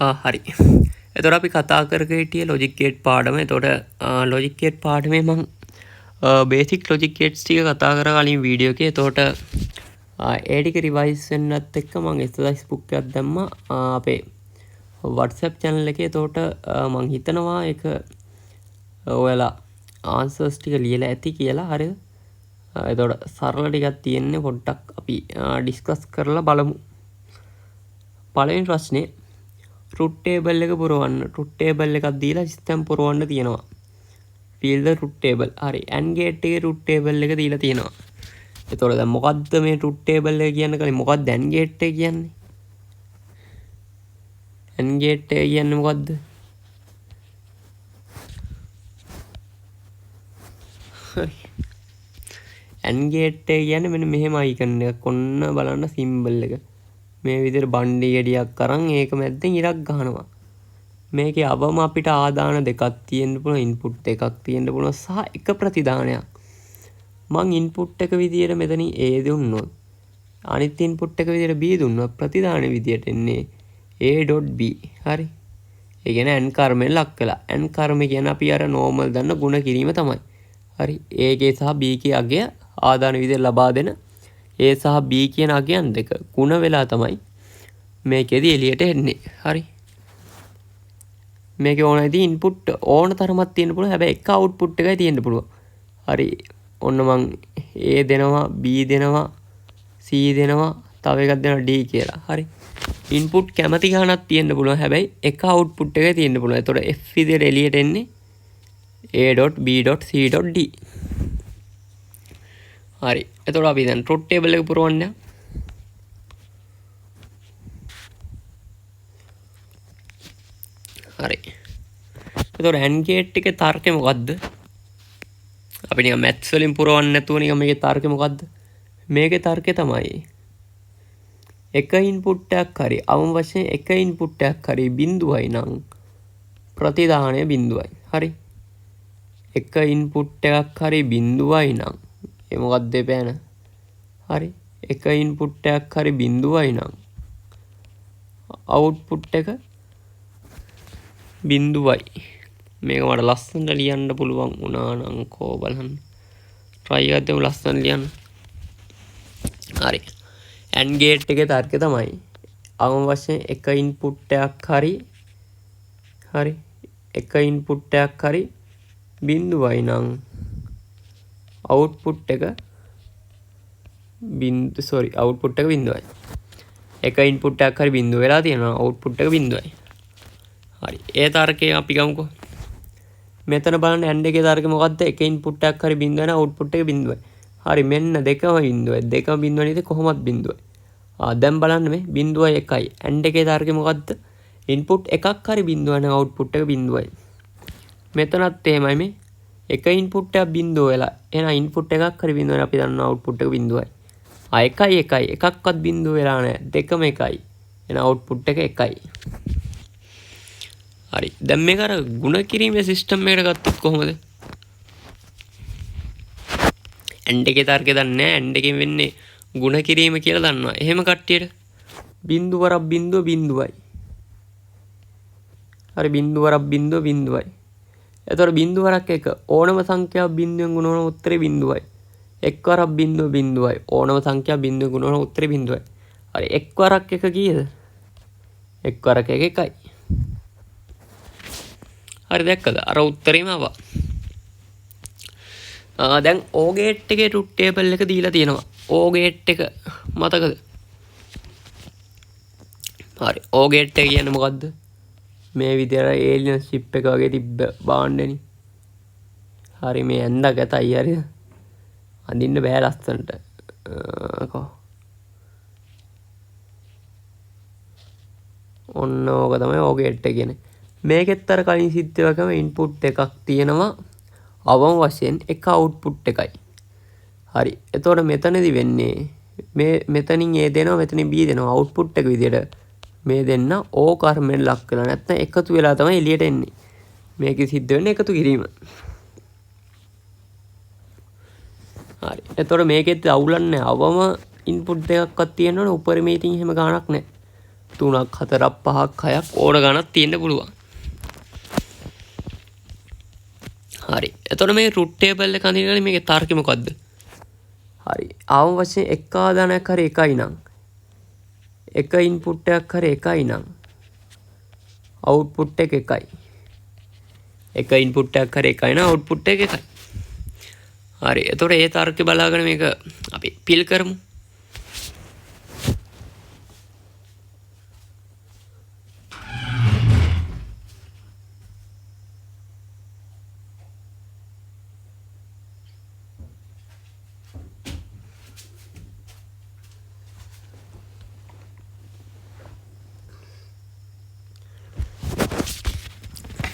හරි. එතකොට අපි කතා කරගෙන හිටියේ ලොජික් ගේට් පාඩම. එතකොට ලොජික් ගේට් පාඩමේ මම බේසික් ලොජික් ගේට්ස් ටික කතා කරා කලින් වීඩියෝ එකේ. එතකොට ඒ ටික රිවයිස් වෙන්නත් එක්ක මම එක්සර්සයිස් බුක් එකක් දැම්මා අපේ WhatsApp channel එකේ. එතකොට මම හිතනවා ඒක ඔයාලා ආන්සර්ස් ටික ලියලා ඇති කියලා. හරිද? එතකොට සරල ටිකක් තියෙන්නේ පොඩ්ඩක් අපි ඩිස්කස් කරලා බලමු. පළවෙනි ප්‍රශ්නේ රුට් ටේබල් එක පුරවන්න. රුට් ටේබල් එකක් දීලා සිස්ටම් පුරවන්න තියෙනවා. fill the root table. හරි. AND gate එකේ රුට් ටේබල් එක දීලා තියෙනවා. එතකොට දැන් මොකද්ද මේ රුට් ටේබල් එක කියන්නේ? කලින් මොකක්ද AND gate එක කියන්නේ? AND gate එක කියන්නේ මොකද්ද? හරි. AND gate එක කියන්නේ මෙන්න මෙහෙම icon එකක්. ඔන්න බලන්න symbol එක. මේ විදිහට බණ්ඩි ගෙඩියක් අරන් ඒක මැද්දෙන් ඉරක් ගහනවා. මේකේ අවම අපිට ආදාන දෙකක් තියෙන්න පුළුවන්, ඉන්පුට් එකක් තියෙන්න පුළුවන් සහ එක ප්‍රතිදානයක්. මං ඉන්පුට් එක විදියට මෙතනින් A දුන්නොත් අනිත් ඉන්පුට් එක විදියට B දුන්නොත් ප්‍රතිදාන විදියට එන්නේ A.B. හරි. ඒ කියන්නේ AND කර්මෙන් ලක් කළා. AND කර්ම කියන්නේ අපි අර normal දන්න ಗುಣ කිරීම තමයි. හරි. A ගේ සහ B ගේ අගය ආදාන විදියට ලබා දෙන A සහ B කියන අගයන් දෙක ಗುಣ වෙලා තමයි මේකෙදි එළියට එන්නේ. හරි. මේක ඕනයිදී ඉන්පුට් ඕන තරමක් තියෙන්න පුළුවන්. හැබැයි එක අවුට්පුට් එකයි තියෙන්න පුළුවන්. හරි. ඔන්න මං A දෙනවා, B දෙනවා, C දෙනවා, තව එකක් දෙනවා D කියලා. හරි. ඉන්පුට් කැමති ගානක් තියෙන්න පුළුවන්. හැබැයි එක අවුට්පුට් එකයි තියෙන්න පුළුවන්. එතකොට F විදියට එළියට එන්නේ A.B.C.D. හරි. එතකොට අපි දැන් ට්‍රොට් ටේබල් එක පුරවන්න. හරි. එතකොට AND gate එකේ තර්කය මොකද්ද? අපි නිකන් මැත්ස් වලින් පුරවන්න නැතුව නිකන් මේකේ තර්කය මොකද්ද? මේකේ තර්කය තමයි එක ඉන්පුට් එකක් හරි අවම වශයෙන් එක ඉන්පුට් එකක් හරි බිඳුවයි නම් ප්‍රතිදානය බිඳුවයි. හරි. එක ඉන්පුට් එකක් හරි බිඳුවයි නම් ඒ මොකක්ද එපෑන? හරි. එක ඉන්පුට් එකක් හරි බිඳුවයි නම් අවුට්පුට් එක බිඳුවයි. මේක මට ලස්සනට ලියන්න පුළුවන් වුණා නම් කෝ බලන්න. try එකක් දෙමු ලස්සන ලියන්න. හරි. AND gate එකේ තර්කය තමයි අවම වශයෙන් එක ඉන්පුට් එකක් හරි එක ඉන්පුට් එකක් හරි බිඳුවයි නම් අවුට්පුට් එක අවුට්පුට් එක බිඳුවයි. එක ඉන්පුට් එකක් හරි බිඳුව වෙලා තියෙනවා, අවුට්පුට් එක බිඳුවයි. හරි. ඒ තර්කය අපි ගමුකෝ. මෙතන බලන්න AND එකේ තර්කය මොකද්ද? එක ඉන්පුට් එකක් හරි බිඳුව වෙනවා, අවුට්පුට් එක බිඳුවයි. හරි. මෙන්න දෙකම බිඳුවයි. දෙකම බිඳුව නේද? කොහොමද බිඳුවයි? දැන් බලන්න මේ බිඳුවයි එකයි. AND එකේ තර්කය මොකද්ද? ඉන්පුට් එකක් හරි බිඳුව නම් අවුට්පුට් එක බිඳුවයි. මෙතනත් එහෙමයි මේ එක ඉන්පුට් එකක් බිඳුව වෙලා. එහෙනම් ඉන්පුට් එකක් හරි බිඳුව වෙන අපි දන්නවා අවුට්පුට් එක බිඳුවයි. එකයි එකක්වත් බිඳුව වෙලා නැහැ. දෙකම එකයි. එහෙනම් අවුට්පුට් එක එකයි. හරි. දැන් මේක අර ಗುಣ කිරීමේ සිස්ටම් එකට ගත්තොත් කොහොමද? AND එකේ තර්කය දන්නේ නැහැ. AND එකෙන් වෙන්නේ ಗುಣ කිරීම කියලා දන්නවා. එහෙම කට්ටියට බිඳුවරක් බිඳුව බිඳුවයි. හරි. බිඳුවරක් බිඳුව බිඳුවයි. එතකොට බිඳුවරක් එක ඕනම සංඛ්‍යාවක් බිඳුවෙන් ගුණ කරන උත්තරේ බිඳුවයි. එක්වරක් බිඳුව බිඳුවයි. ඕනම සංඛ්‍යාවක් බිඳුවෙන් ගුණ කරන උත්තරේ බිඳුවයි. හරි. එක්වරක් එක කීයද? එක්වරක් එක එකයි. හරි දැක්කද? අර උත්තරේම ආවා. දැන් O gate එකේ ට්‍රූත් ටේබල් එක දීලා තියෙනවා. O gate එක මතකද? හරි. O gate එක කියන්නේ මොකද්ද? මේ විදියට ඒලියන් ෂිප් එක වගේ තිබ්බ බාණ්ඩනේ. හරි. මේ ඇඳ ගැතයි හරිද? අඳින්න බෑ ලස්සනට. ඔන්න ඕක තමයි O gate එක කියන්නේ. මේකෙත් අර කලින් සිද්ධ වගේම ඉන්පුට් එකක් තියෙනවා. අවම වශයෙන් එක අවුට්පුට් එකයි. හරි. එතකොට මෙතනදි වෙන්නේ මේ මෙතනින් A දෙනවා, මෙතනින් B දෙනවා. අවුට්පුට් එක විදියට මේ දෙන්න O කර්මෙන් ලක් වෙලා නැත්නම් එකතු වෙලා තමයි එළියට එන්නේ. මේකෙ සිද්ධ වෙන්නේ එකතු කිරීම. හරි. එතකොට මේකෙත් අවුලක් නැහැ. අවම ඉන්පුට් දෙකක්වත් තියෙනවනේ උපරිමයේ ඉතින් එහෙම ගාණක් නැහැ. 3ක් 4ක් 5ක් 6ක් ඕන ගණක් තියෙන්න පුළුවන්. හරි. එතකොට මේ රුට් ටේබල් එක අඳිනකොට මේකේ තර්කය මොකද්ද? හරි. ආවම වශයෙන් එක ආදානයක් හරි එකයි නම් එක ඉන්පුට් එකක් හරි එකයි නම් අවුට්පුට් එක එකයි. එක ඉන්පුට් එකක් හරි එකයි නම් අවුට්පුට් එක එකයි. හරි. එතකොට ඒ තර්කය බලාගෙන මේක අපි පිල් කරමු.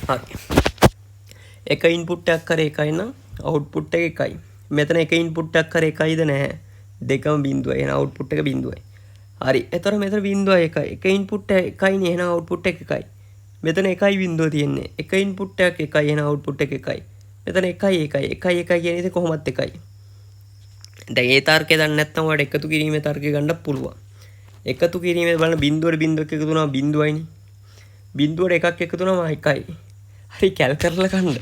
හරි. එක ඉන්පුට් එකක් කරේ එකයි නම් අවුට්පුට් එක එකයි. මෙතන එක ඉන්පුට් එකක් කරේ එකයිද නැහැ. දෙකම බිඳුවයි. එහෙනම් අවුට්පුට් එක බිඳුවයි. හරි. එතකොට මෙතන බිඳුවයි එකයි. එක ඉන්පුට් එක එකයිනේ. එහෙනම් අවුට්පුට් එක එකයි. මෙතන එකයි බිඳුව තියෙන්නේ. එක ඉන්පුට් එකක් එකයි. එහෙනම් අවුට්පුට් එක එකයි. මෙතන එකයි එකයි. එකයි එකයි කියන ඉතින් කොහොමත් එකයි. දැන් ඒ තර්කය දන්නේ නැත්නම් ඔයාලට එකතු කිරීමේ තර්කය ගන්නත් පුළුවන්. එකතු කිරීමේ බලන්න බිඳුවට බිඳුවක් එකතු වුණාම බිඳුවයිනේ. බිඳුවට එකක් එකතු වුණාම එකයි. හරි කැල් කරලා ගන්න.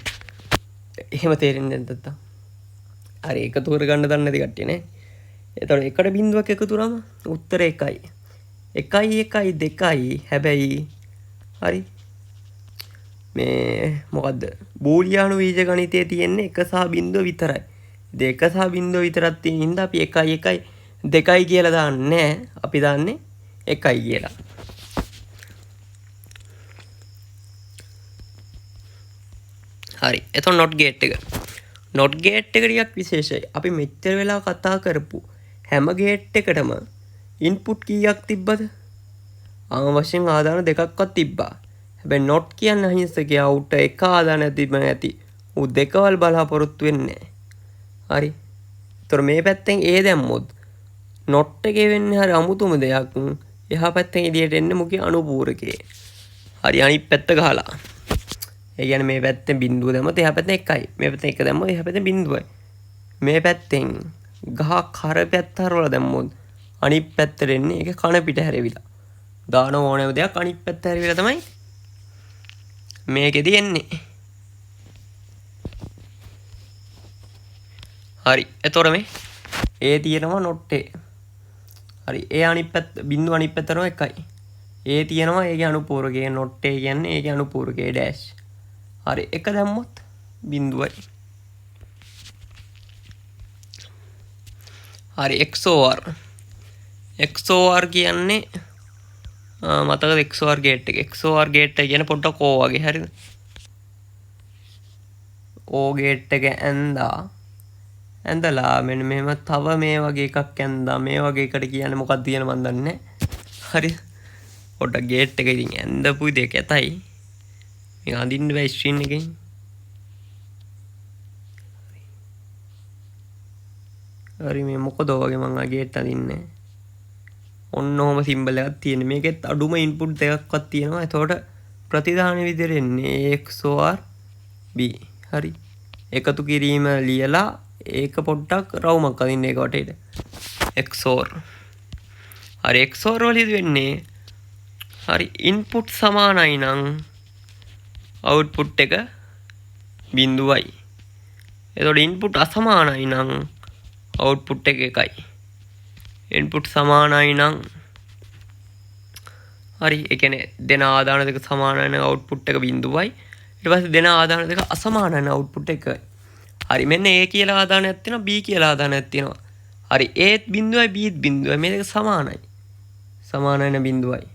එහෙම තේරෙන්නේ නැද්ද? හරි එකතු කරගන්න දන්නේ නැති කට්ටිය නේ. එතකොට එකට බිඳුවක් එකතු වුණාම උත්තරය එකයි. එකයි එකයි දෙකයි. හැබැයි හරි මේ මොකද්ද? බූලියානු බීජ ගණිතයේ තියෙන්නේ එක සහ බිඳුව විතරයි. දෙක සහ බිඳුව විතරක් තියෙන හින්දා අපි එකයි එකයි දෙකයි කියලා දාන්නේ නැහැ. අපි දාන්නේ එකයි කියලා. හරි. එතකොට not gate එක. not gate එක ටිකක් විශේෂයි. අපි මෙච්චර වෙලා කතා කරපු හැම gate එකටම input කීයක් තිබ්බද? වශයෙන් ආදාන දෙකක්වත් තිබ්බා. හැබැයි not කියන්නේ අහිංසකයා උට එක ආදානයක් තිබ්බ නැති. ඌ දෙකවල් බලාපොරොත්තු වෙන්නේ නැහැ. හරි. ඒතර මේ පැත්තෙන් A දැම්මොත් not එකේ වෙන්නේ හරි අමුතුම දෙයක්. එහා පැත්තෙන් එළියට එන්නේ මුගේ අනුපූරකේ. හරි අනිත් පැත්ත ගහලා. ඒ කියන්නේ මේ පැත්තෙන් බිඳුව දැම්මොත් එහා පැත්තෙන් එකයි. මේ පැත්තෙන් එක දැම්මොත් එහා පැත්තෙන් බිඳුවයි. මේ පැත්තෙන් ගහ කර පැත්ත හරවලා දැම්මොත් අනිත් පැත්තට එන්නේ ඒක කන පිට හැරෙවිලා. දාන ඕනෑම දෙයක් අනිත් පැත්ත හැරෙවිලා තමයි මේකෙදි එන්නේ. හරි. එතකොට මේ A තියෙනවා not A. හරි. A අනිත් පැත්ත බිඳුව අනිත් පැත්තට එකයි. A තියෙනවා ඒකේ අනුපූරකය not A කියන්නේ ඒකේ අනුපූරකය dash. හරි එක දැම්මොත් බිඳුවයි. හරි XOR. XOR කියන්නේ මතකද XOR gate එක. XOR gate එක කියන්නේ පොඩ්ඩක් O වගේ හරිද? O gate එක ඇඳලා මෙන්න මෙහෙම තව මේ වගේ එකක් ඇඳා මේ වගේ එකට කියන්නේ මොකක්ද කියන මන් දන්නේ නැහැ. හරි. පොඩ්ඩක් gate එක ඉතින් ඇඳපු දෙක ඇතයි. මේක අඳින්න බෑ ස්ක්‍රීන් එකෙන්. හරි මේ මොකද වගේ මං ආ gate අඳින්නේ. ඔන්න ඔහම සිම්බල් එකක් තියෙන. මේකෙත් අඩුම ඉන්පුට් දෙකක්වත් තියෙනවා. එතකොට ප්‍රතිදාන විදිහට එන්නේ XOR B. හරි. එකතු කිරීම ලියලා ඒක පොඩ්ඩක් රවුමක් අදින්න ඒක වටේට. XOR. හරි XOR වලදී වෙන්නේ හරි ඉන්පුට් සමානයි නම් අවුට්පුට් එක බිඳුවයි. එතකොට ඉන්පුට් අසමානයි නම් අවුට්පුට් එක එකයි. ඉන්පුට් සමානයි නම් හරි ඒ කියන්නේ දෙන ආදාන දෙක සමානයි නම් අවුට්පුට් එක බිඳුවයි. ඊට පස්සේ දෙන ආදාන දෙක අසමානයි නම් අවුට්පුට් එක එකයි. හරි මෙන්න A කියලා ආදානයක් තියෙනවා B කියලා ආදානයක් තියෙනවා. හරි Aත් බිඳුවයි Bත් බිඳුවයි මේ දෙක සමානයි. සමානයි න බිඳුවයි.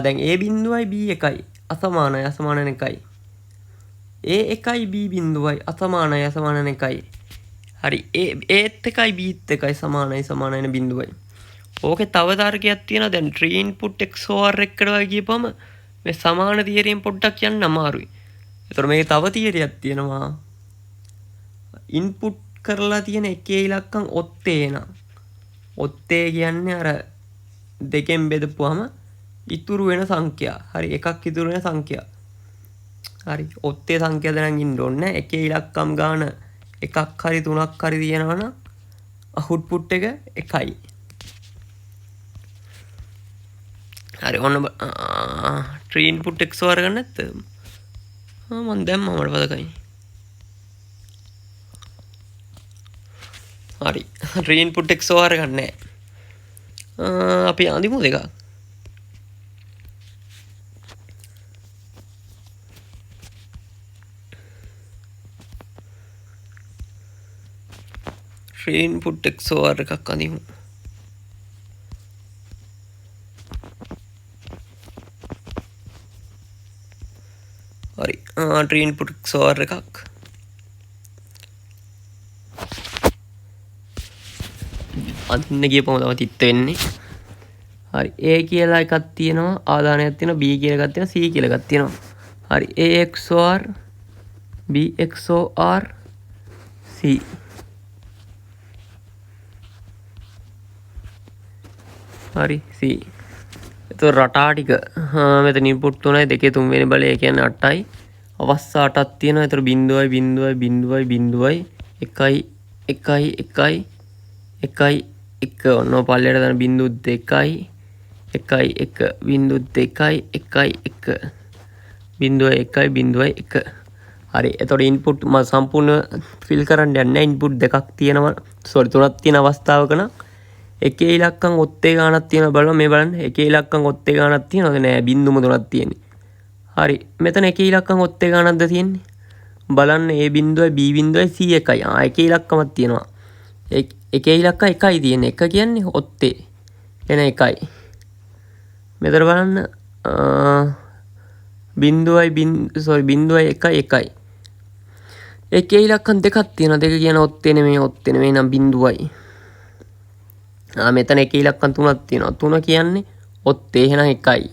දැන් A බිඳුවයි B එකයි. අසමානයි අසමානයි එකයි. A එකයි B බිඳුවයි අසමානයි අසමානයි එකයි. හරි Aත් එකයි Bත් එකයි සමානයි සමානයි බිඳුවයි. ඕකේ තව තර්කයක් තියෙනවා. දැන් tree input XOR එකට වගේ කියපම මේ සමාන තියරියෙන් පොඩ්ඩක් යන්න අමාරුයි. ඒතර මේකේ තව තියරියක් තියෙනවා. ඉන්පුට් කරලා තියෙන එකේ ඉලක්කම් ඔත්තේ නම් ඔත්තේ කියන්නේ අර දෙකෙන් බෙදපුවම ඉතුරු වෙන සංඛ්‍යා. හරි එකක් ඉතුරු වෙන සංඛ්‍යා. හරි ඔත්තේ සංඛ්‍යා දැනන් ඉන්න ඕනේ. එකේ ඉලක්කම් ගාන එකක් හරි තුනක් හරි තියෙනවා නම් අවුට්පුට් එක එකයි. හරි ඔන්න tree input XOR ගන්න නැත්ද මම දැම්මා මට පදකයි හරි tree input XOR ගන්න නැහැ අපි අඳිමු දෙකක් tree input XOR එකක් අඳිමු හරි tree input XOR එකක් අදින්න ගියපම තමයි තිත් වෙන්නේ හරි A කියලා එකක් තියෙනවා ආදානයක් තියෙනවා B කියලා එකක් තියෙනවා C කියලා එකක් තියෙනවා හරි A XOR B XOR C හරි C එතකොට රටා ටික මෙතන ඉන්පුට් 3යි 2 3 වෙනි බලය කියන්නේ 8යි අවස්ථා 8ක් තියෙනවා එතකොට 0.0.0.0 1යි 1යි 1යි 1යි 1 ඔන්න පල්ලයට දාන 0.2යි 1යි 1 0.2යි 1යි 1 0.1යි 0.1 හරි එතකොට ඉන්පුට් මම සම්පූර්ණ ෆිල් කරන්න යන්නේ ඉන්පුට් දෙකක් තියෙනවා තුනක් තියෙන අවස්ථාවක නම් එකේ ඉලක්කම් ඔත්තේ ගානක් තියෙනවා බලන්න මේ බලන්න එකේ ඉලක්කම් ඔත්තේ ගානක් තියෙනවද නෑ බින්දුම තුනක් තියෙන්නේ හරි මෙතන එකේ ඉලක්කම් ඔත්තේ ගානක්ද තියෙන්නේ බලන්න A බින්දුවයි B බින්දුවයි C එකයි එකේ ඉලක්කමක් තියෙනවා එකේ ඉලක්ක එකයි තියෙන්නේ එක කියන්නේ ඔත්තේ එන එකයි මෙතන බලන්න බින්දුවයි එකයි එකයි එකේ ඉලක්කම් දෙකක් තියෙනවා දෙක කියන ඔත්තේ නෙමෙයි නම් බින්දුවයි මෙතන එකේ ඉලක්කම් තුනක් තියෙනවා තුන කියන්නේ ඔත්තේ එහෙනම් එකයි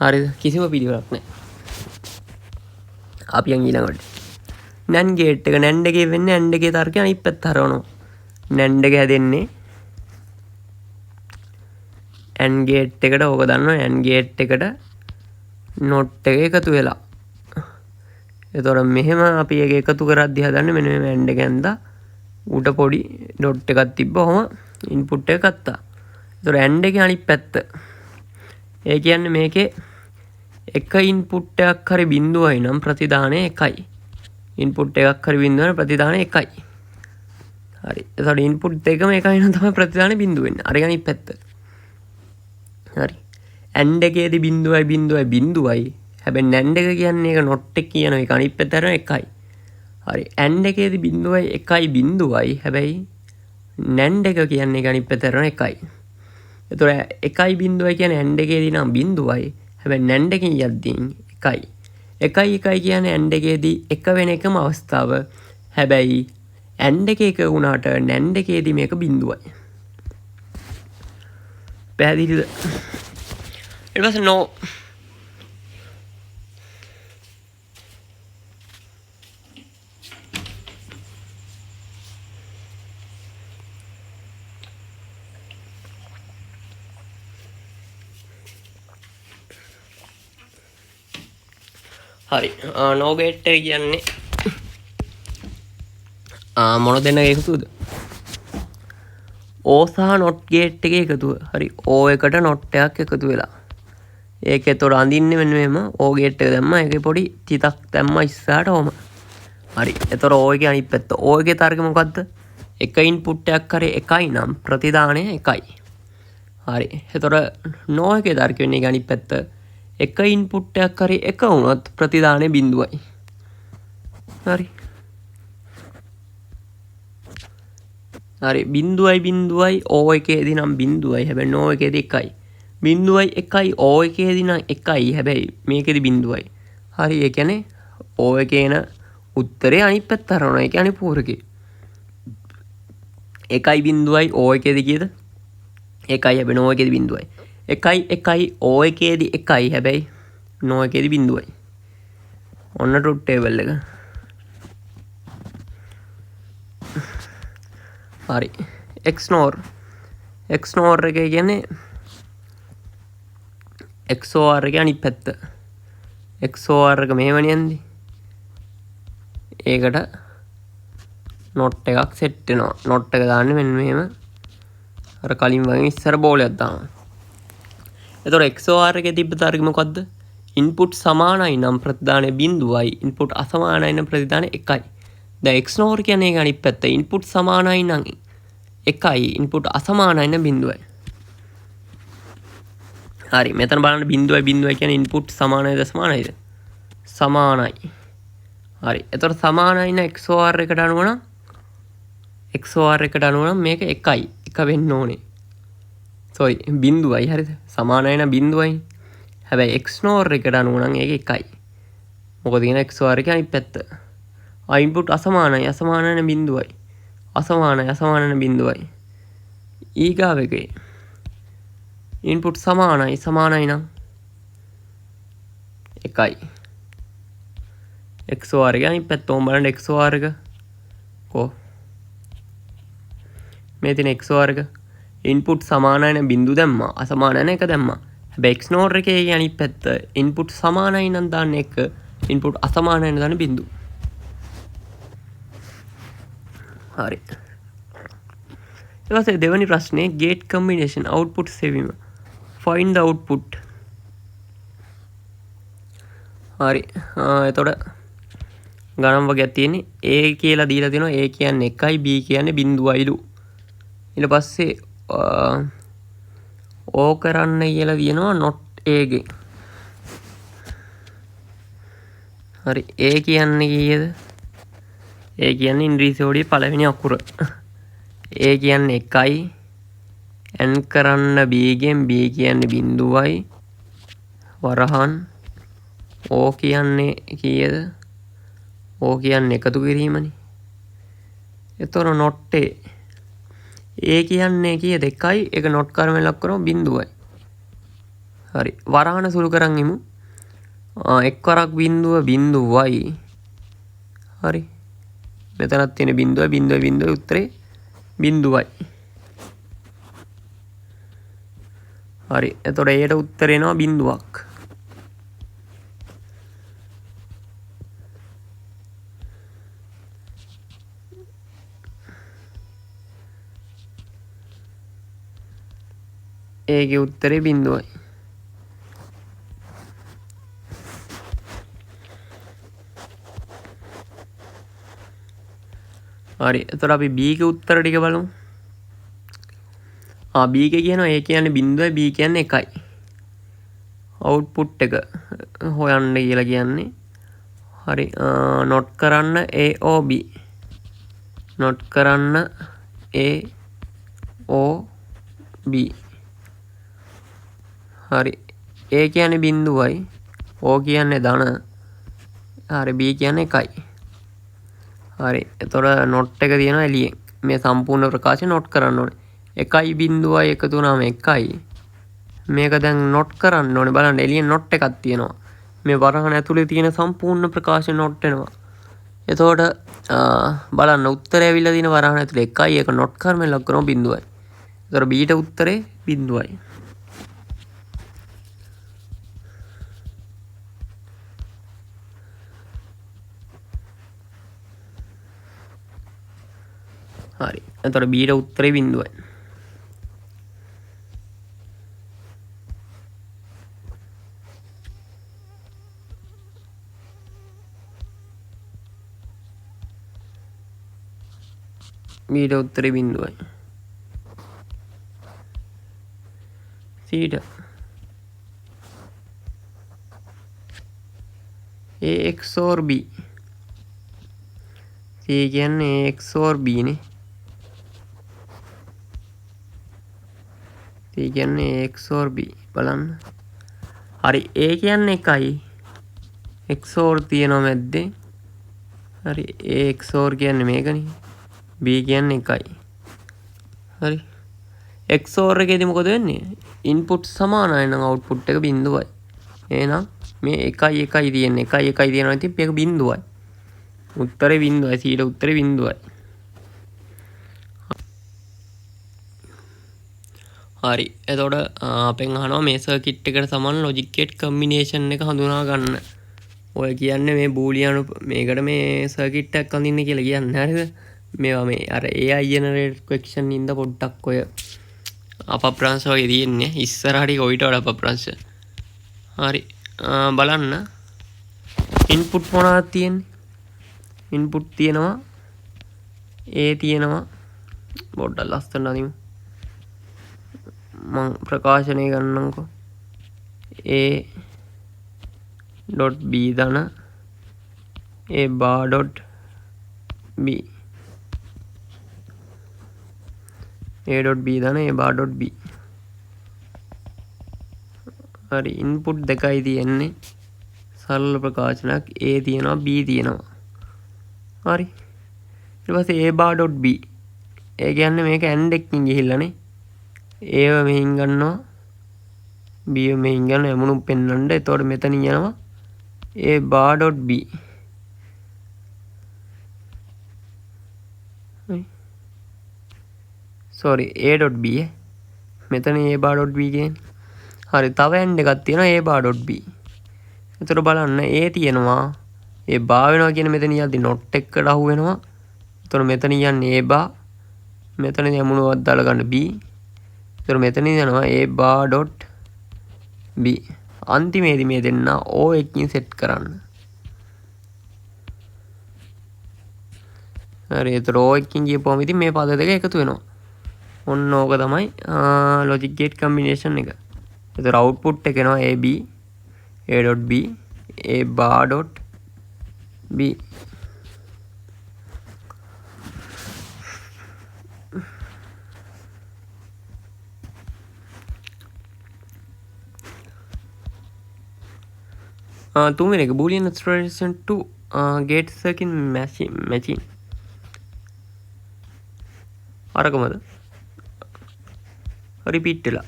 හරිද කිසිම පිළිවෙලක් නැහැ අපි යන් ඊළඟට NAND gate එක NAND එකේ වෙන්නේ AND එකේ තර්කය අනිත් පැත්ත හරවනවා NAND එක හැදෙන්නේ AND gate එකට ඕක දන්නවා AND gate එකට not එක එකතු වෙලා එතකොට මෙහෙම අපි ඒක එකතු කරද්දී හදන්නේ මෙන්න මේ AND එක ඇඳලා උඩ පොඩි dot එකක් තිබ්බා ඔහම input එක ගත්තා එතකොට AND එකේ අනිත් පැත්ත ඒ කියන්නේ මේකේ එක input එකක් හරි බිඳුවයි නම් ප්‍රතිදානය එකයි input එකක් හරි බිඳුවන ප්‍රතිදානය එකයි හරි එතකොට input දෙකම එකයි නම් තමයි ප්‍රතිදානය බිඳුව වෙන්නේ අර අනිත් පැත්ත හරි AND එකේදී බිඳුවයි හැබැයි NAND එක කියන්නේ ඒක not එක කියන එක අනිත් පැත්තට එකයි හරි AND එකේදී බිඳුවයි එකයි බිඳුවයි හැබැයි NAND එක කියන්නේ ඒක අනිත් පැත්තට එකයි එතකොට එකයි බිඳුවයි කියන්නේ AND එකේදී නම් බිඳුවයි හැබැයි NAND එකෙන් යද්දී එකයි කියන්නේ AND එකේදී එක වෙන එකම අවස්ථාව හැබැයි AND එකේ එක වුණාට NAND එකේදී මේක බිඳුවයි පැහැදිලිද ඊට පස්සේ no හරි no gate එක කියන්නේ මොන දෙන්න එකතුද O සහ not gate එකේ එකතුව හරි O එකට not එකක් එකතු වෙලා ඒක එතකොට අඳින්නේ මෙන්න මෙහෙම O gate එක දැම්මා ඒකේ පොඩි තිතක් දැම්මා ඉස්සරහට ඔහම හරි එතකොට O එකේ අනිත් පැත්ත O එකේ තර්කය මොකද්ද එක input එකක් හරි එකයි නම් ප්‍රතිදානය එකයි හරි එතකොට no එකේ තර්කය වෙන්නේ ඒක අනිත් පැත්ත එක ඉන්පුට් එකක් හරි එක වුණොත් ප්‍රතිදානය බිඳුවයි හරි බිඳුවයි O එකේදී නම් බිඳුවයි හැබැයි no එකේදී එකයි බිඳුවයි එකයි O එකේදී නම් එකයි හැබැයි මේකේදී බිඳුවයි හරි ඒ කියන්නේ O එකේ එන උත්තරේ අනිත් පැත්ත හරවනවා ඒ කියන්නේ පූරකේ එකයි බිඳුවයි O එකේදී කීයද එකයි හැබැයි no එකේදී බිඳුවයි එකයි O එකේදී එකයි හැබැයි no එකේදී බිඳුවයි ඔන්න truth table එක හරි XNOR එකේ කියන්නේ XOR එකේ අනිත් පැත්ත XOR එක මෙහෙමනේ යන්නේ ඒකට not එකක් set වෙනවා not එක දාන්නේ මෙන්න මෙහෙම අර කලින් වගේ ඉස්සර බෝලයක් දානවා එතකොට XOR එකේ තිබ්බ තර්කය මොකද්ද? ඉන්පුට් සමානයි නම් ප්‍රතිදානය 0යි, ඉන්පුට් අසමානයි නම් ප්‍රතිදානය 1යි. දැන් XNOR කියන්නේ ඒක අනිත් පැත්ත. ඉන්පුට් සමානයි නම් 1යි, ඉන්පුට් අසමානයි නම් 0යි. හරි මෙතන බලන්න 0යි කියන්නේ ඉන්පුට් සමානයිද සමානයිද? සමානයි. හරි එතකොට සමානයි නම් XOR එකට අනුව නම් මේක 1යි. 1 වෙන්න ඕනේ. sorry 0යි හරිද? සමානයි නම් 0යි. හැබැයි XNOR එකට අනුව නම් ඒක 1යි. මොකද කියන XOR එක අනිත් පැත්ත. ඉන්පුට් අසමානයි නම් 0යි. අසමානයි නම් 0යි. ඊගාව එකේ ඉන්පුට් සමානයි නම් 1යි. XOR එක අනිත් පැත්ත ඕම් බලන්න XOR එක කො මේ තියෙන XOR එක ඉන්පුට් සමානයි නම් 0 දැම්මා, අසමානයි නම් 1 දැම්මා. හැබැයි XNOR එකේ අනිත් පැත්ත ඉන්පුට් සමානයි නම් දාන්න 1, ඉන්පුට් අසමානයි නම් දාන්න 0. හරි. ඊට පස්සේ දෙවෙනි ප්‍රශ්නේ gate combination output සෙවීම. find the output. හරි. එතකොට ගණන් වර්ගයක් තියෙන්නේ A කියලා දීලා තියෙනවා. A කියන්නේ 1යි, B කියන්නේ 0යිලු. ඊට පස්සේ O කරන්න කියලා තියෙනවා not A ගේ. හරි. A කියන්නේ කීයද? A කියන්නේ ඉන්ද්‍රියෝඩියේ පළවෙනි අකුර. A කියන්නේ 1යි. N කරන්න B ගෙන් B කියන්නේ 0යි. වරහන් O කියන්නේ කීයද? O කියන්නේ එකතු කිරීමනේ. එතකොට not A. A කියන්නේ කීයද? 1යි. ඒක not කරමින් ලක් කරමු 0යි. හරි. වරහන සුළු කරන් ඉමු. 1 වරක් 0යි. හරි. මෙතනත් තියෙන 0යි උත්තරේ 0යි. හරි. එතකොට ඒට උත්තර එනවා 0ක්. ඒගේ උත්තරේ 0යි. හරි. එතකොට අපි B ගේ උත්තර ටික බලමු. B ගේ කියනවා A කියන්නේ 0යි, B කියන්නේ 1යි. output එක හොයන්න කියලා කියන්නේ. හරි. not කරන්න AOB. not කරන්න AOB. හරි. A කියන්නේ 0යි, O කියන්නේ ධන. හරි. B කියන්නේ 1යි. හරි. එතකොට not එක තියෙනවා එළියෙන්. මේ සම්පූර්ණ ප්‍රකාශය not කරන්න ඕනේ. 1යි 0යි එකතු වුණාම 1යි. මේක දැන් not කරන්න ඕනේ. බලන්න එළියෙන් not එකක් තියෙනවා. මේ වරහන ඇතුලේ තියෙන සම්පූර්ණ ප්‍රකාශය not වෙනවා. එතකොට බලන්න උත්තරය ඇවිල්ලා තියෙන වරහන ඇතුලේ 1යි. ඒක not කරමින් ලක් කරනවා 0යි. එතකොට B ට උත්තරේ 0යි. හරි. එතකොට B ට උත්තරේ 0යි. B ට උත්තරේ 0යි. C ට A XOR B. C කියන්නේ A XOR B නේ. C කියන්නේ A XOR B. බලන්න. හරි. A කියන්නේ 1යි. XOR තියෙනවා මැද්දේ. හරි. A XOR කියන්නේ මේකනේ. B කියන්නේ 1යි. හරි. XOR එකේදී මොකද වෙන්නේ? ඉන්පුට් සමානයි නම් අවුට්පුට් එක 0යි. එහෙනම් මේ 1යි තියෙන්නේ. 1යි තියෙනවා ඉතින් මේක 0යි. උත්තරේ 0යි. C ට උත්තරේ 0යි. හරි. එතකොට අපෙන් අහනවා මේ සර්කිට් එකට සමාන ලොජික් ගේට් කම්බිනේෂන් එක හඳුනා ගන්න. ඔය කියන්නේ මේ බූලියන් මේකට මේ සර්කිට් එකක් අඳින්න කියලා කියන්නේ. හරිද? මේවා මේ අර AI ජෙනරේටඩ් ක්වෙස්චන් ඉඳ පොඩ්ඩක් ඔය අපප්‍රංශ වගේ තියෙන්නේ ඉස්සරහට කොයිට වඩා අපප්‍රංශ. හරි බලන්න ඉන්පුට් මොනවද තියෙන්නේ? ඉන්පුට් තියෙනවා A තියෙනවා පොඩ්ඩක් ලස්සන අදිමු. මම ප්‍රකාශනය කරන්නම්කෝ. A.b ධන A bar dot b A dot b ධන A bar dot b. හරි ඉන්පුට් දෙකයි තියෙන්නේ. සරල ප්‍රකාශනයක් A තියෙනවා B තියෙනවා. හරි ඊට පස්සේ A bar dot b. ඒ කියන්නේ මේක AND එකකින් ගිහිල්ලානේ. A ව මෙහින් ගන්නවා B ව මෙහින් ගන්නවා එමුණු පෙන්නන්න. එතකොට මෙතන යනවා A bar dot b. sorry A dot b මෙතන A bar dot b කියන්නේ. හරි තව AND එකක් තියෙනවා A bar dot b. එතකොට බලන්න A තියෙනවා A bar වෙනවා කියන මෙතන යද්දි not එකකට අහු වෙනවා. එතකොට මෙතන යන්නේ A bar මෙතන යමුණුවක් දාලා ගන්න B. එතකොට මෙතන යනවා A bar dot b. අන්තිමේදී මේ දෙන්න O එකකින් සෙට් කරන්න. හරි එතකොට O එකකින් ගියපුවම ඉතින් මේ පද දෙක එකතු වෙනවා. ඔන්න ඕක තමයි logic gate combination එක. එතකොට output එක එනවා AB A dot b A bar dot b. තුන්වෙනි එක boolean expression to gate circuit matching. අරකමද රිපීට් වෙලා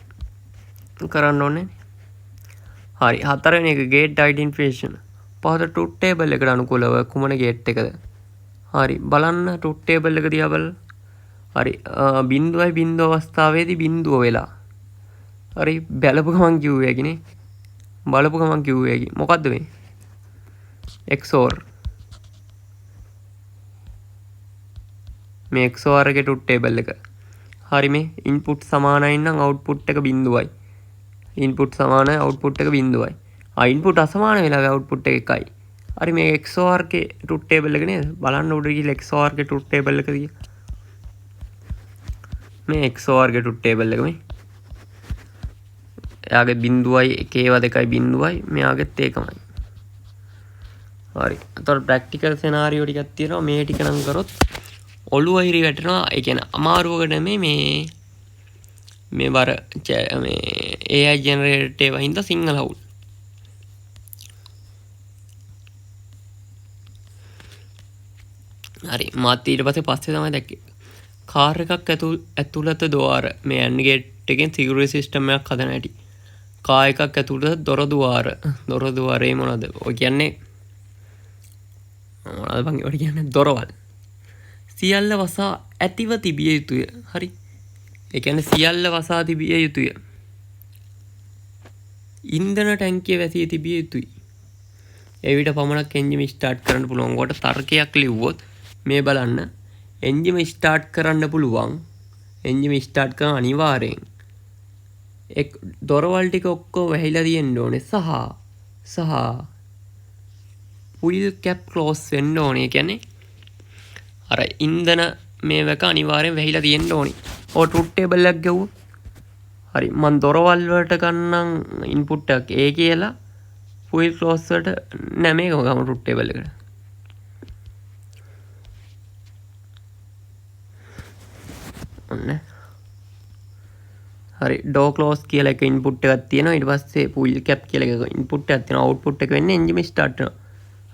කරන්න ඕනේ. හරි හතරවෙනි එක gate identification. පහත truth table එකට අනුකූලව කුමන gate එකද? හරි බලන්න truth table එක දිහා බලන්න. හරි බිංදුවයි බිංදුව අවස්ථාවේදී බිංදුව වෙලා. හරි බලපු ගමන් කිව්වේ යකිනේ. බලපු ගමන් කිව්වේ යකි. මොකද්ද මේ? XOR. මේ XOR එකේ truth table එක. හරි මේ input සමානයි නම් output එක බිංදුවයි. input සමානයි output එක බිංදුවයි. input අසමාන වෙලා output එක එකයි. හරි මේ XOR එකේ truth table එක නේද? බලන්න උඩ ගිහලා XOR එකේ truth table එක දිහා. මේ XOR එකේ truth table එක මේ. එයාගේ බිංදුවයි එකේව දෙකයි බිංදුවයි මෙයාගෙත් ඒකමයි. හරි. එතකොට ප්‍රැක්ටිකල් සෙනාරියෝ ටිකක් තියෙනවා. මේ ටික නම් කරොත් ඔළුව හිරි වැටෙනවා. ඒ කියන්නේ අමාරුවකට මේ වර මේ AI ජෙනරේටර් ඒවා හින්දා සිංහල අවුල්. හරි මාත් ඊට පස්සේ තමයි දැක්කේ. කාර් එකක් ඇතුළත දොර මේ AND gate එකෙන් security system එකක් හදන හැටි. කා එකක් ඇතුළත දොර දුවාරේ මොනවද? ඔය කියන්නේ මොනවද බං ඔය කියන්නේ දොරවල්. සියල්ල වසා ඇතිව තිබිය යුතුය. හරි. ඒ කියන්නේ සියල්ල වසා තිබිය යුතුය. ඉන්ධන ටැංකිය වැසී තිබිය යුතුයි. ඒ විට පමණක් එන්ජිම ස්ටාර්ට් කරන්න පුළුවන්. කොට තර්කයක් ලිව්වොත් මේ බලන්න එන්ජිම ස්ටාර්ට් කරන්න පුළුවන්. එන්ජිම ස්ටාර්ට් කරන අනිවාර්යෙන් දොරවල් ටික ඔක්කොම වැහිලා තියෙන්න ඕනේ සහ wheel cap close වෙන්න ඕනේ. කියන්නේ අර ඉන්ධන මේවක අනිවාර්යෙන් වැහිලා තියෙන්න ඕනේ. ඔය truth table එකක් ගවුවොත් හරි මම දොරවල් වලට ගන්නම් input එකක් A කියලා wheel close වලට නෑ මේක ගමු truth table එකට. ඔන්න හරි door close කියලා එක input එකක් තියෙනවා. ඊට පස්සේ wheel cap කියලා එක input එකක් තියෙනවා. output එක වෙන්නේ engine start වෙනවා.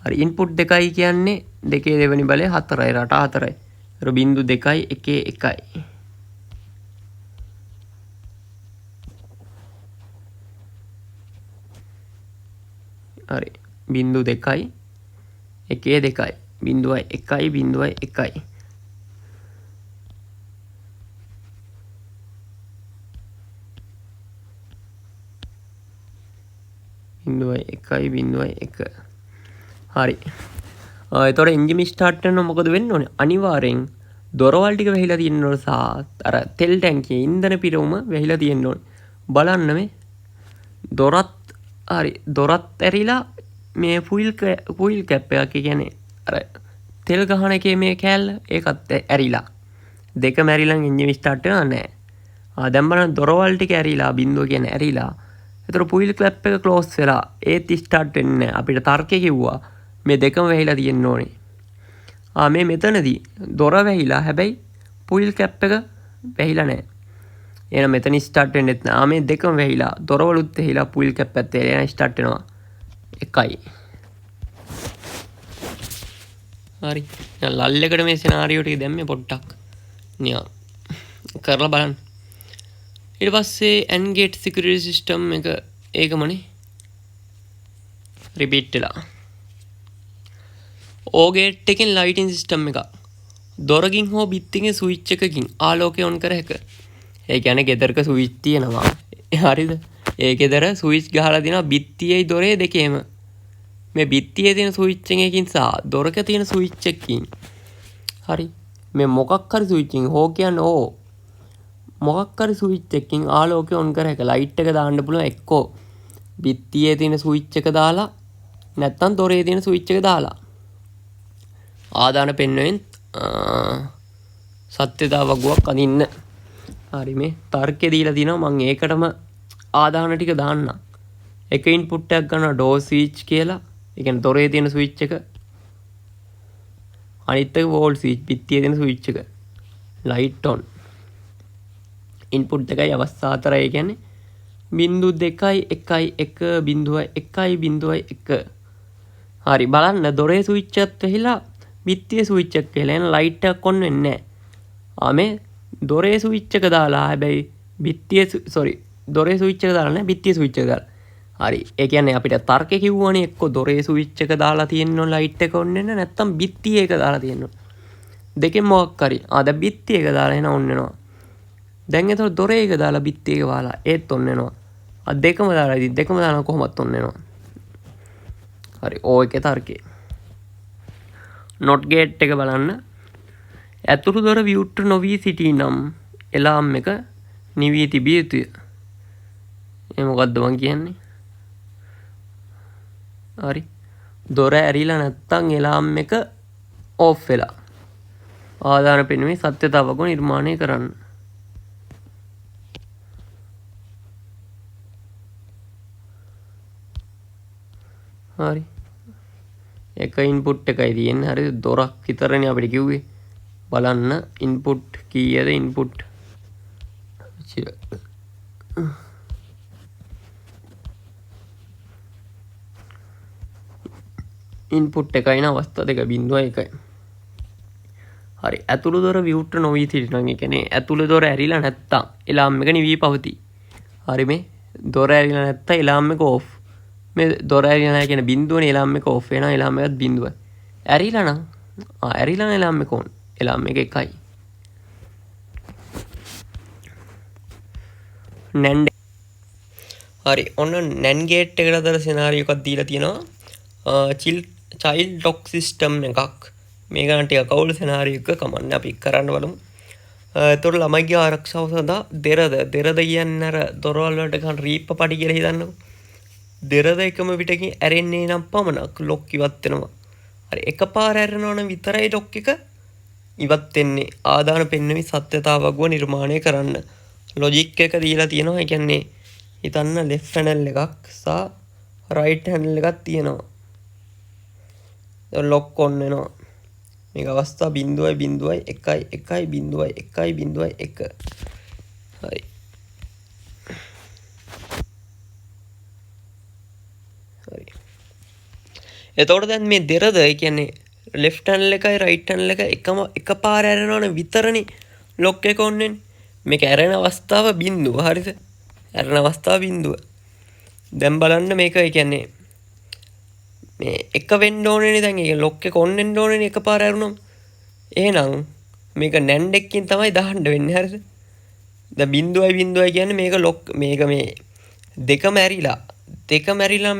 හරි input දෙකයි කියන්නේ දෙකේ දෙවෙනි බලය 4යි රට 4යි. ඒතර බිංදු 2යි 1 1යි. හරි බිංදු 2යි 1 2යි. බිංදුවයි 1යි බිංදුවයි 1යි. බිංදුවයි 1යි බිංදුවයි 1. හරි. එතකොට එන්ජින් ස්ටාර්ට් කරනවා මොකද වෙන්න ඕනේ? අනිවාර්යෙන් දොරවල් ටික වැහිලා තියෙන්න ඕන සහ අර තෙල් ටැංකියේ ඉන්ධන පිරවුම වැහිලා තියෙන්න ඕන. බලන්න මේ දොරත් හරි දොරත් ඇරිලා මේ ෆුයිල් කැප් එකක් කියන්නේ අර තෙල් ගහන එකේ මේ කෑල්ල ඒකත් ඇරිලා. දෙකම ඇරිලා එන්ජින් ස්ටාර්ට් වෙනවා නෑ. දැන් බලන්න දොරවල් ටික ඇරිලා බින්දුව කියන්නේ ඇරිලා. ඒතර ෆුයිල් කැප් එක ක්ලෝස් වෙලා ඒත් ස්ටාර්ට් වෙන්නේ නෑ. අපිට තර්කේ කිව්වා මේ දෙකම වැහිලා තියෙන්න ඕනේ. මේ මෙතනදී දොර වැහිලා හැබැයි ෆුයිල් කැප් එක වැහිලා නෑ. එහෙනම් මෙතන ස්ටාර්ට් වෙන්නෙත් නෑ. මේ දෙකම වැහිලා දොරවලුත් වැහිලා ෆුයිල් කැප් එකත් වැහිලා ස්ටාර්ට් වෙනවා. එකයි. හරි. දැන් ලල් එකට මේ සිනාරියෝ ටික දැම්මේ පොඩ්ඩක්. නිකන් කරලා බලන්න. ඊට පස්සේ AND gate security system එක ඒකමනේ රිපීට් වෙලා. O gate එකෙන් lighting system එක. දොරකින් හෝ බිත්තිගේ ස්විච් එකකින් ආලෝකය on කර හැක. ඒ කියන්නේ ගෙදරක ස්විච් තියෙනවා. හරිද? ඒ ගෙදර ස්විච් ගහලා දිනවා බිත්තියයි දොරේ දෙකේම. මේ බිත්තියේ තියෙන ස්විච් එකකින් සහ දොරක තියෙන ස්විච් එකකින්. හරි. මේ මොකක් හරි ස්විච් එකකින් හෝ කියන්නේ ඕ මොකක් හරි ස්විච් එකකින් ආලෝකය on කර හැක. ලයිට් එක දාන්න පුළුවන් එක්කෝ බිත්තියේ තියෙන ස්විච් එක දාලා නැත්නම් දොරේ තියෙන ස්විච් එක දාලා. ආදාන පෙන්වෙන් සත්‍යතා වගුවක් අදින්න. හරි මේ තර්කේ දීලා දිනවා මම ඒකටම ආදාන ටික දාන්න. එක ඉන්පුට් එකක් ගන්නවා ඩෝර් ස්විච් කියලා. ඒ කියන්නේ දොරේ තියෙන ස්විච් එක. අනිත් එක වෝල් ස්විච් පිටියේ තියෙන ස්විච් එක. Light on. ඉන්පුට් එකයි අවස්ථා හතරයි. ඒ කියන්නේ 0.1.1.1.1. හරි බලන්න දොරේ ස්විච් එකත් වෙහිලා පිටියේ ස්විච් එක වෙලා එන ලයිට් එකක් ඔන් වෙන්නේ නැහැ. මේ දොරේ ස්විච් එක දාලා හැබැයි දොරේ ස්විච් එක දාලා නැහැ පිටියේ ස්විච් එක දාලා. හරි. ඒ කියන්නේ අපිට තර්කේ කිව්වනේ එක්ක දොරේ ස්විච් එක දාලා තියෙන්න ඕන ලයිට් එක ඔන් වෙන්න නැත්නම් බිත්තියේ එක දාලා තියෙන්න ඕන. දෙකෙන් මොකක් හරි. දැන් බිත්තියේ එක දාලා එන ඔන් වෙනවා. දැන් ඒතකොට දොරේ එක දාලා බිත්තියේ එක වහලා ඒත් ඔන් වෙනවා. දෙකම දාලා ඉතින් දෙකම දාලා කොහොමත් ඔන් වෙනවා. හරි. ඕ එකේ තර්කේ. not gate එක බලන්න. ඇතුළු දොර විවුර්ත නොවී සිටී නම් එලාම් එක නිවී තිබිය යුතුය. මොකක්ද මං කියන්නේ? හරි. දොර ඇරිලා නැත්තම් එලාම් එක ඕෆ් වෙලා. ආදාන පෙනුමේ සත්‍යතාවක නිර්මාණය කරන්න. හරි. එක ඉන්පුට් එකයි තියෙන්නේ. හරි දොරක් විතරනේ අපිට කිව්වේ. බලන්න ඉන්පුට් කීයද ඉන්පුට් ඉන්පුට් එකයි න අවස්ථා දෙක 0.1. හරි. ඇතුළු දොර විවුර්ත නොවී සිටිනවා. ඒ කියන්නේ ඇතුළු දොර ඇරිලා නැත්තම් එලාම් එක නිවී පවතී. හරි මේ දොර ඇරිලා නැත්තම් එලාම් එක ඕෆ්. මේ දොර ඇරිලා නැහැ කියන බිඳුවනේ එලාම් එක ඕෆ් වෙනවා. එලාම් එකත් බිඳුවයි. ඇරිලා නම් ඇරිලා එලාම් එක ඕන්. එලාම් එක එකයි. නැන්ඩ්. හරි. ඔන්න නැන්ඩ් ගේට් එකට අදාළ සිනාරියෝ එකක් දීලා තියෙනවා. චයිල්ඩ් ලොක් සිස්ටම් එකක්. මේක නම් ටික කවුල් සිනාරියෝ එක කමන්නේ අපි කරන්න බලමු. එතකොට ළමයිගේ ආරක්ෂාව සඳහා දෙරද කියන්නේ අර දොරවල් වලට ගන්න රීප්ප පඩි කියලා හිතන්නකෝ. දෙරද එකම පිටකින් ඇරෙන්නේ නම් පමණක් ලොක් ඉවත් වෙනවා. හරි එකපාර ඇරෙනවා නම් විතරයි ලොක් එක ඉවත් වෙන්නේ. ආදාන පෙන්වීමේ සත්‍යතාවක නිර්මාණය කරන්න ලොජික් එක දීලා තියෙනවා. ඒ කියන්නේ හිතන්න left handle එකක් සහ right handle එකක් තියෙනවා. ලොක් ඔන් වෙනවා. මේක අවස්ථා 0.1.1.1.1. හරි. හරි. එතකොට දැන් මේ දෙරද ඒ කියන්නේ left handle එකයි right handle එක එකපාර ඇරෙනවනේ විතරනේ ලොක් එක ඔන් වෙන්නේ. මේක ඇරෙන අවස්ථාව 0. හරිද? ඇරෙන අවස්ථාව 0. දැන් බලන්න මේක ඒ කියන්නේ මේ එක වෙන්න ඕනේනේ දැන් ඒක ලොක් එක ඔන් වෙන්න ඕනේනේ එකපාර ඇරුණොත්. එහෙනම් මේක නැන්ඩ් එකකින් තමයි දාන්න වෙන්නේ. හරිද? දැන් 0.0 කියන්නේ මේක ලොක් මේක මේ දෙකම ඇරිලා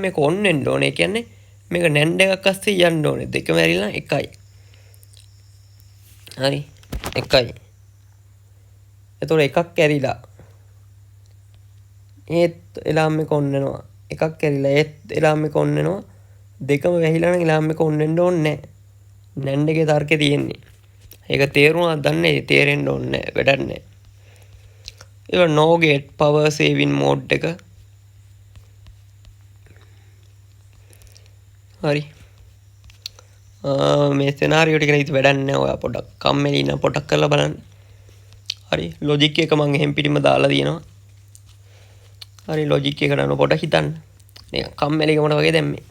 මේක ඔන් වෙන්න ඕනේ. ඒ කියන්නේ මේක නැන්ඩ් එකක් අස්සේ යන්න ඕනේ. දෙකම ඇරිලා එකයි. හරි. 1යි. එතකොට එකක් කැරිලා ඒත් එලාම් එක ඔන් වෙනවා. එකක් කැරිලා ඒත් එලාම් එක ඔන් වෙනවා. දෙකම වැහිලා නම් එලාම් එක ඔන් වෙන්න ඕනේ නැහැ. නැන්ඩ් එකේ තර්කේ තියෙන්නේ. ඒක තේරුණාද දන්නේ? තේරෙන්න ඕනේ නැහැ. වැඩක් නැහැ. ඒක no gate power saving mode එක. හරි. මේ සෙනාරියෝ ටික නේද වැඩක් නැහැ. ඔයා පොඩක් කම්මැලි නම් පොඩක් කරලා බලන්න. හරි. ලොජික් එක මම එහෙම් පිටින්ම දාලා තියෙනවා. හරි ලොජික් එක ගන්න පොඩක් හිතන්න. නිකන් කම්මැලිකමට වගේ දැම්මේ.